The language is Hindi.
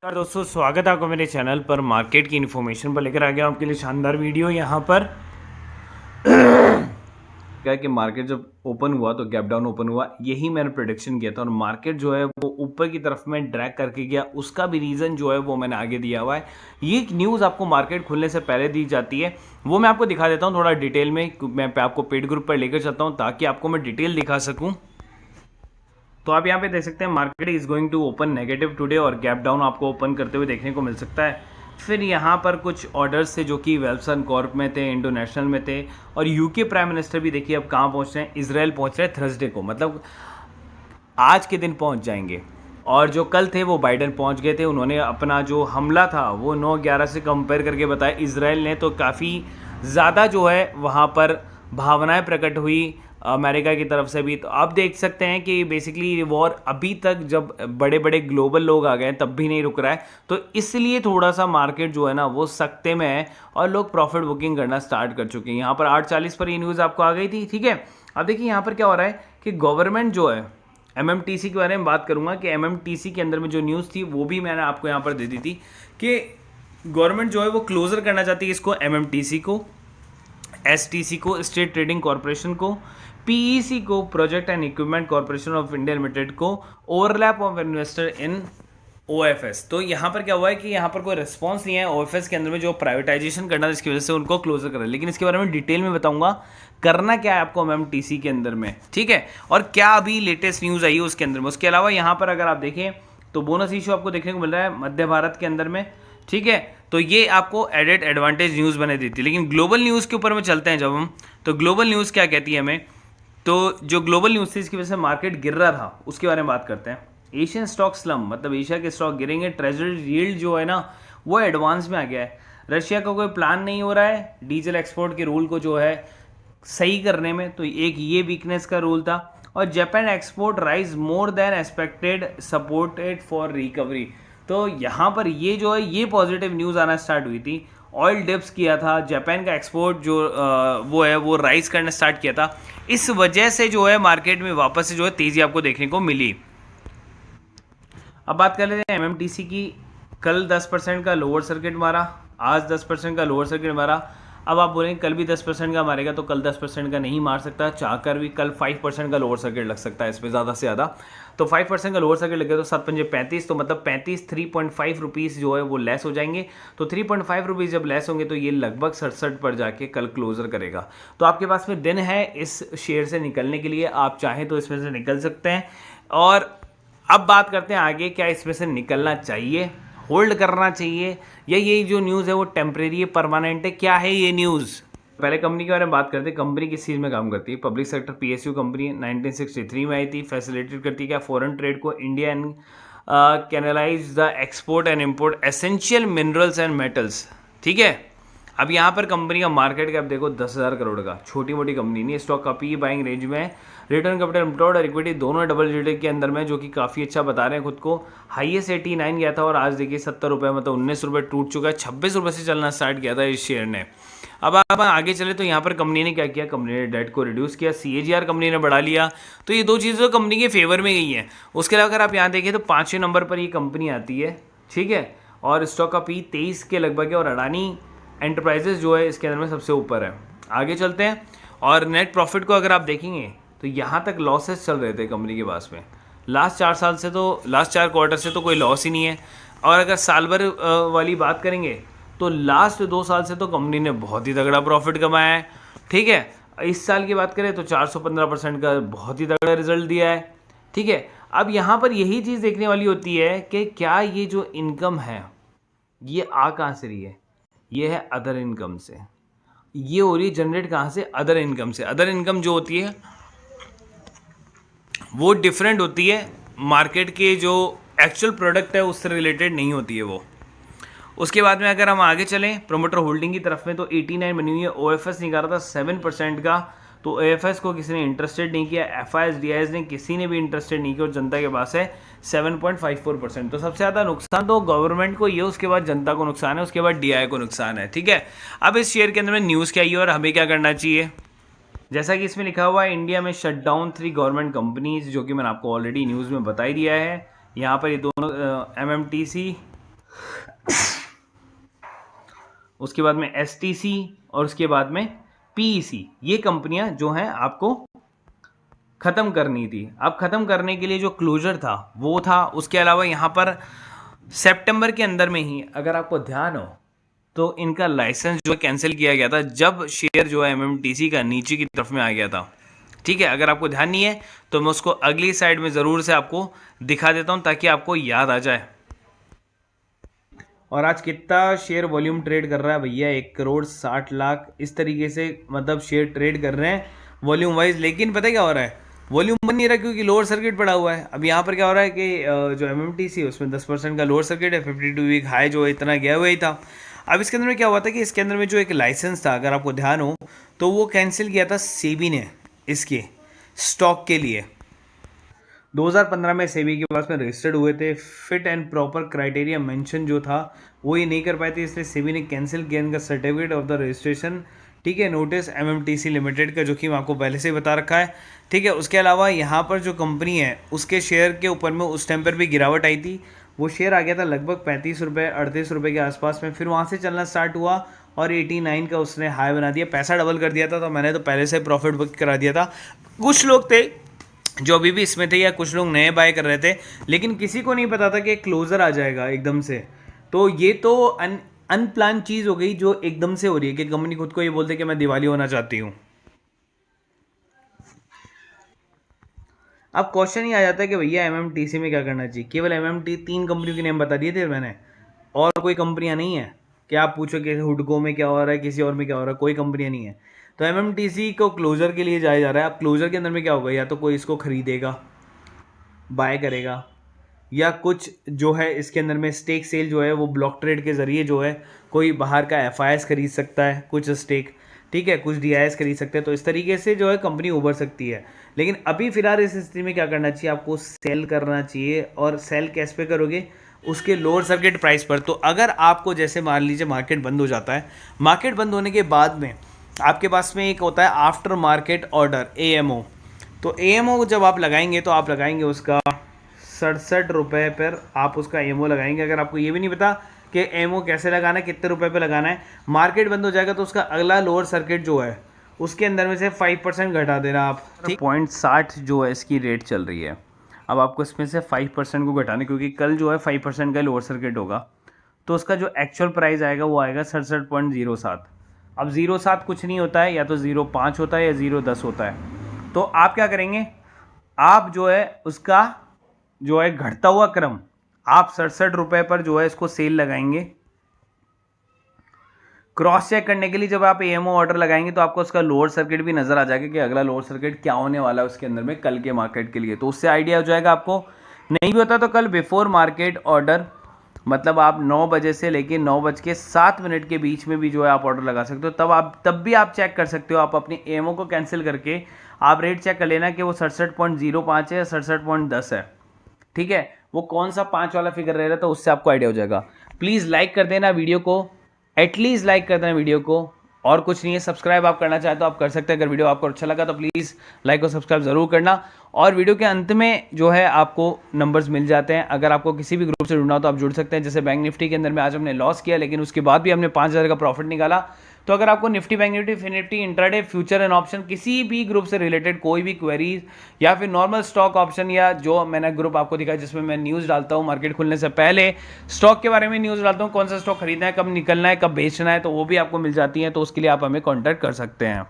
नमस्कार दोस्तों, स्वागत है आपको मेरे चैनल पर। मार्केट की इन्फॉर्मेशन पर लेकर आ गया आपके लिए शानदार वीडियो। यहाँ पर क्या है कि मार्केट जब ओपन हुआ तो गैप डाउन ओपन हुआ, यही मैंने प्रेडिक्शन किया था और मार्केट जो है वो ऊपर की तरफ में ड्रैग करके गया। उसका भी रीज़न जो है वो मैंने आगे दिया हुआ है। ये न्यूज़ आपको मार्केट खुलने से पहले दी जाती है, वो मैं आपको दिखा देता हूँ थोड़ा डिटेल में। मैं आपको पेड ग्रुप पर लेकर चलता हूँ ताकि आपको मैं डिटेल दिखा सकूँ। तो आप यहाँ पे देख सकते हैं market is going to open negative today और गैप डाउन आपको ओपन करते हुए देखने को मिल सकता है। फिर यहाँ पर कुछ ऑर्डर्स थे जो कि वेल्सन कॉर्प में थे, इंटरनेशनल में थे। और यूके प्राइम मिनिस्टर भी देखिए अब कहाँ पहुँच रहे हैं, इसराइल पहुँच रहे हैं थर्सडे को, मतलब आज के दिन पहुँच जाएंगे। और जो कल थे वो बाइडन पहुँच गए थे। उन्होंने अपना जो हमला था वो 9/11 से कंपेयर करके बताया इसराइल ने, तो काफ़ी ज़्यादा जो है वहाँ पर भावनाएं प्रकट हुई अमेरिका की तरफ से भी। तो आप देख सकते हैं कि बेसिकली वॉर अभी तक जब बड़े बड़े ग्लोबल लोग आ गए तब भी नहीं रुक रहा है, तो इसलिए थोड़ा सा मार्केट जो है ना वो सख्ते में है और लोग प्रॉफिट बुकिंग करना स्टार्ट कर चुके हैं। यहाँ पर 8:40 पर ये न्यूज़ आपको आ गई थी, ठीक है। अब देखिए यहाँ पर क्या हो रहा है कि गवर्नमेंट जो है एमएमटीसी के बारे में बात करूंगा कि एमएमटीसी के अंदर में जो न्यूज़ थी वो भी मैंने आपको यहाँ पर दे दी थी कि गवर्नमेंट जो है वो क्लोजर करना चाहती है इसको, एमएमटीसी को, एसटीसी को, स्टेट ट्रेडिंग कॉरपोरेशन को, पीईसी को, project and equipment corporation of India limited को, overlap of investor in OFS. तो यहाँ पर क्या हुआ है कि यहाँ पर कोई रिस्पांस नहीं है ओएफएस के अंदर में जो प्राइवेटाइजेशन करना था, जिसकी वजह से उनको क्लोजर कर रहा है। लेकिन इसके बारे में डिटेल में बताऊंगा करना क्या है आपको एमएमटीसी के अंदर में, ठीक है, और क्या अभी लेटेस्ट न्यूज़ आई है उसके अंदर में। उसके अलावा यहाँ पर अगर आप देखें तो बोनस इशू आपको देखने को मिल रहा है मध्य भारत के अंदर में, ठीक है। तो ये आपको एडेड एडवांटेज न्यूज़ बने देती है। लेकिन ग्लोबल न्यूज़ के ऊपर में चलते हैं जब हम, तो ग्लोबल न्यूज़ क्या कहती है हमें। तो जो ग्लोबल न्यूज़ थी इसकी वजह से मार्केट गिर रहा था उसके बारे में बात करते हैं। एशियन स्टॉक स्लम, मतलब एशिया के स्टॉक गिरेंगे। ट्रेजरी यील्ड जो है ना वो एडवांस में आ गया है। रशिया का कोई प्लान नहीं हो रहा है डीजल एक्सपोर्ट के रूल को जो है सही करने में, तो एक ये वीकनेस का रूल था। और Japan export rise more than expected supported for recovery. तो यहाँ पर ये जो है ये पॉजिटिव न्यूज़ आना स्टार्ट हुई थी। ऑयल डिप्स किया था, जापान का एक्सपोर्ट जो वो है वो राइज करना स्टार्ट किया था। इस वजह से जो है मार्केट में वापस से जो है तेज़ी आपको देखने को मिली। अब बात कर लेते हैं एमएमटीसी की। कल 10% का लोअर सर्किट मारा, आज 10% का लोअर सर्किट मारा। अब आप बोलेंगे कल भी 10% का मारेगा, तो कल 10% का नहीं मार सकता, चाहकर भी कल 5% का लोअर सर्किट लग सकता है इसमें ज़्यादा से ज़्यादा। तो 5% का लोअर सर्किट लगे तो 7×5 = 35, तो मतलब 3.5 रुपीज़ जो है वो लेस हो जाएंगे। तो 3.5 रुपीज़ जब लेस होंगे तो ये लगभग 67 पर जाके कल क्लोजर करेगा। तो आपके पास में दिन है इस शेयर से निकलने के लिए, आप चाहें तो इसमें से निकल सकते हैं। और अब बात करते हैं आगे, क्या इसमें से निकलना चाहिए, होल्ड करना चाहिए, या ये जो न्यूज़ है वो टेम्परेरी है, परमानेंट है, क्या है ये न्यूज़। पहले कंपनी के बारे में बात करते हैं। कंपनी किस चीज़ में काम करती है, पब्लिक सेक्टर पीएसयू कंपनी है, 1963 में आई थी। फैसिलिटेट करती है क्या, फॉरेन ट्रेड को, India and canalise the export and import essential minerals and metals, ठीक है। अब यहाँ पर कंपनी का मार्केट कैप देखो 10,000 करोड़ का, छोटी मोटी कंपनी नहीं है। स्टॉक का पी बाइंग रेंज में है, रिटर्न कैपिटल एम्प्लॉयड और इक्विटी दोनों डबल डिजिट के अंदर में, जो कि काफ़ी अच्छा बता रहे हैं खुद को। हाईएस्ट 89 गया था और आज देखिए 70 रुपये, मतलब 19 रुपये टूट चुका है। 26 रुपये से चलना स्टार्ट किया था इस शेयर ने। अब आप आगे चले तो यहाँ पर कंपनी ने क्या किया, कंपनी ने डेट को रिड्यूस किया, सीएजीआर कंपनी ने बढ़ा लिया। तो ये दो चीज़ें कंपनी के फेवर में गई हैं। उसके अलावा अगर आप यहाँ देखें तो 5वें नंबर पर ये कंपनी आती है, ठीक है, और स्टॉक का पी 23 के लगभग है। और अडानी एंटरप्राइजेस जो है इसके अंदर में सबसे ऊपर है। आगे चलते हैं और नेट प्रॉफिट को अगर आप देखेंगे तो यहाँ तक लॉसेस चल रहे थे कंपनी के पास में। लास्ट 4 क्वार्टर से तो कोई लॉस ही नहीं है। और अगर साल भर वाली बात करेंगे तो लास्ट 2 साल से तो कंपनी ने बहुत ही तगड़ा प्रॉफिट कमाया है, ठीक है। इस साल की बात करें तो 415% का बहुत ही तगड़ा रिजल्ट दिया है, ठीक है। अब यहाँ पर यही चीज़ देखने वाली होती है कि क्या ये जो इनकम है ये आ कहाँ से रही है, ये है अदर इनकम से। ये हो रही है जनरेट कहाँ से, अदर इनकम से। अदर इनकम जो होती है वो डिफरेंट होती है, मार्केट के जो एक्चुअल प्रोडक्ट है उससे रिलेटेड नहीं होती है वो। उसके बाद में अगर हम आगे चलें प्रोमोटर होल्डिंग की तरफ में, तो 89 बनी हुई है। ओएफएस निकाला था 7% का, तो ओएफएस को किसी ने इंटरेस्टेड नहीं किया। एफआईएस डीआईएस ने किसी ने भी इंटरेस्टेड नहीं किया और जनता के पास है 7.54%। तो सबसे ज़्यादा नुकसान तो गवर्नमेंट को ये, उसके बाद जनता को नुकसान है, उसके बाद डीआई को नुकसान है, ठीक है। अब इस शेयर के अंदर में न्यूज़ क्या आई है और हमें क्या करना चाहिए। जैसा कि इसमें लिखा हुआ है, इंडिया में शट डाउन 3 गवर्नमेंट कंपनीज, जो कि मैंने आपको ऑलरेडी न्यूज़ में बता ही दिया है। यहाँ पर ये दोनों एमएमटीसी उसके बाद में STC और उसके बाद में PEC, ये कंपनियां जो हैं आपको ख़त्म करनी थी। अब ख़त्म करने के लिए जो क्लोजर था वो था। उसके अलावा यहाँ पर सितंबर के अंदर में ही अगर आपको ध्यान हो तो इनका लाइसेंस जो है कैंसिल किया गया था, जब शेयर जो है MMTC का नीचे की तरफ में आ गया था। ठीक है, अगर आपको ध्यान नहीं है तो मैं उसको अगली साइड में ज़रूर से आपको दिखा देता हूँ ताकि आपको याद आ जाए। और आज कितना शेयर वॉल्यूम ट्रेड कर रहा है भैया, 1,60,00,000 इस तरीके से मतलब शेयर ट्रेड कर रहे हैं वॉल्यूम वाइज। लेकिन पता है क्या हो रहा है, वॉल्यूम बन नहीं रहा क्योंकि लोअर सर्किट पड़ा हुआ है। अब यहाँ पर क्या हो रहा है कि जो MMTC उसमें 10% का लोअर सर्किट है, 52 वीक हाई जो है इतना गया हुआ ही था। अब इसके अंदर में क्या हुआ था कि इसके अंदर में जो एक लाइसेंस था, अगर आपको ध्यान हो तो वो कैंसिल किया था सेबी ने इसके स्टॉक के लिए। 2015 में सेबी के पास में रजिस्टर्ड हुए थे, fit and proper criteria mention जो था वो ये नहीं कर पाए थे, इसलिए सेबी ने कैंसिल किया इनका सर्टिफिकेट ऑफ द रजिस्ट्रेशन। ठीक है, नोटिस MMTC लिमिटेड का, जो कि मैं आपको पहले से ही बता रखा है। ठीक है, उसके अलावा यहाँ पर जो कंपनी है उसके शेयर के ऊपर में उस टाइम पर भी गिरावट आई थी। वो शेयर आ गया था लगभग 35 रुपये 38 रुपये के आसपास में, फिर वहाँ से चलना स्टार्ट हुआ और 89 का उसने हाई बना दिया, पैसा डबल कर दिया था। तो मैंने तो पहले से प्रॉफिट बुक करा दिया था। कुछ लोग थे जो अभी भी इसमें थे या कुछ लोग नए बाय कर रहे थे, लेकिन किसी को नहीं पता था कि क्लोजर आ जाएगा एकदम से। तो ये तो अनप्लान चीज़ हो गई जो एकदम से हो रही है कि कंपनी खुद को ये बोलते कि मैं दिवाली होना चाहती हूँ। अब क्वेश्चन ही आ जाता है कि भैया MMTC में क्या करना चाहिए। केवल MMT 3 कंपनियों के नेम बता दिए थे मैंने, और कोई कंपनियां नहीं है कि आप पूछो कि हुडको में क्या हो रहा है, किसी और में क्या हो रहा है, कोई कंपनियां नहीं है। तो MMTC को क्लोजर के लिए जाया जा रहा है। अब क्लोजर के अंदर में क्या होगा, या तो कोई इसको खरीदेगा, बाय करेगा, या कुछ जो है इसके अंदर में स्टेक सेल जो है वो ब्लॉक ट्रेड के ज़रिए जो है कोई बाहर का FIS खरीद सकता है कुछ स्टेक। ठीक है, कुछ DIS खरीद सकते हैं। तो इस तरीके से जो है कंपनी उभर सकती है। लेकिन अभी फिलहाल इस स्थिति में क्या करना चाहिए, आपको सेल करना चाहिए। और सेल कैश पे करोगे, उसके लोअर सर्किट प्राइस पर। तो अगर आपको जैसे मान लीजिए मार्केट बंद हो जाता है, मार्केट बंद होने के बाद में आपके पास में एक होता है आफ्टर मार्केट ऑर्डर AMO। तो AMO जब आप लगाएंगे तो आप लगाएंगे उसका 67 रुपये पर आप उसका AMO लगाएंगे। अगर आपको ये भी नहीं पता कि AMO कैसे लगाना है, कितने रुपए पे लगाना है, मार्केट बंद हो जाएगा तो उसका अगला लोअर सर्किट जो है उसके अंदर में से 5% घटा देना आप। 0.60 जो है इसकी रेट चल रही है। अब आपको इसमें से 5% को घटाना, क्योंकि कल जो है 5% का लोअर सर्किट होगा, तो उसका जो एक्चुअल प्राइस आएगा वो आएगा 67.07। अब 0.7 कुछ नहीं होता है, या तो 0.5 होता है या 0.10 होता है। तो आप क्या करेंगे, आप जो है उसका जो है घटता हुआ क्रम आप 67 रुपये पर जो है इसको सेल लगाएंगे। क्रॉस चेक करने के लिए जब आप AMO ऑर्डर लगाएंगे तो आपको उसका लोअर सर्किट भी नजर आ जाएगा कि अगला लोअर सर्किट क्या होने वाला है उसके अंदर में कल के मार्केट के लिए। तो उससे आइडिया हो जाएगा आपको। नहीं भी होता तो कल बिफोर मार्केट ऑर्डर, मतलब आप 9 बजे से लेके 9:07 के बीच में भी जो है आप ऑर्डर लगा सकते हो। तब भी आप चेक कर सकते हो। आप अपनी AMO को कैंसिल करके आप रेट चेक कर लेना कि वो 67.05 है या 67.10 है। ठीक है, वो कौन सा 5 वाला फिगर रह रहा है, तो उससे आपको आइडिया हो जाएगा। प्लीज़ लाइक कर देना वीडियो को, एटलीस्ट लाइक कर देना वीडियो को। और कुछ नहीं है, सब्सक्राइब आप करना चाहे तो आप कर सकते हैं। अगर वीडियो आपको अच्छा लगा तो प्लीज़ लाइक और सब्सक्राइब ज़रूर करना। और वीडियो के अंत में जो है आपको नंबर्स मिल जाते हैं। अगर आपको किसी भी ग्रुप से जुड़ना हो तो आप जुड़ सकते हैं। जैसे बैंक निफ्टी के अंदर में आज हमने लॉस किया, लेकिन उसके बाद भी हमने 5,000 का प्रॉफिट निकाला। तो अगर आपको Nifty, bank Nifty, FinNifty, intraday, future and option किसी भी ग्रुप से रिलेटेड कोई भी क्वेरीज, या फिर नॉर्मल स्टॉक ऑप्शन, या जो मैंने ग्रुप आपको दिखाया जिसमें मैं न्यूज़ डालता हूँ मार्केट खुलने से पहले स्टॉक के बारे में न्यूज़ डालता हूँ, कौन सा स्टॉक खरीदना है, कब निकलना है, कब बेचना है, तो वो भी आपको मिल जाती है। तो उसके लिए आप हमें कॉन्टैक्ट कर सकते हैं।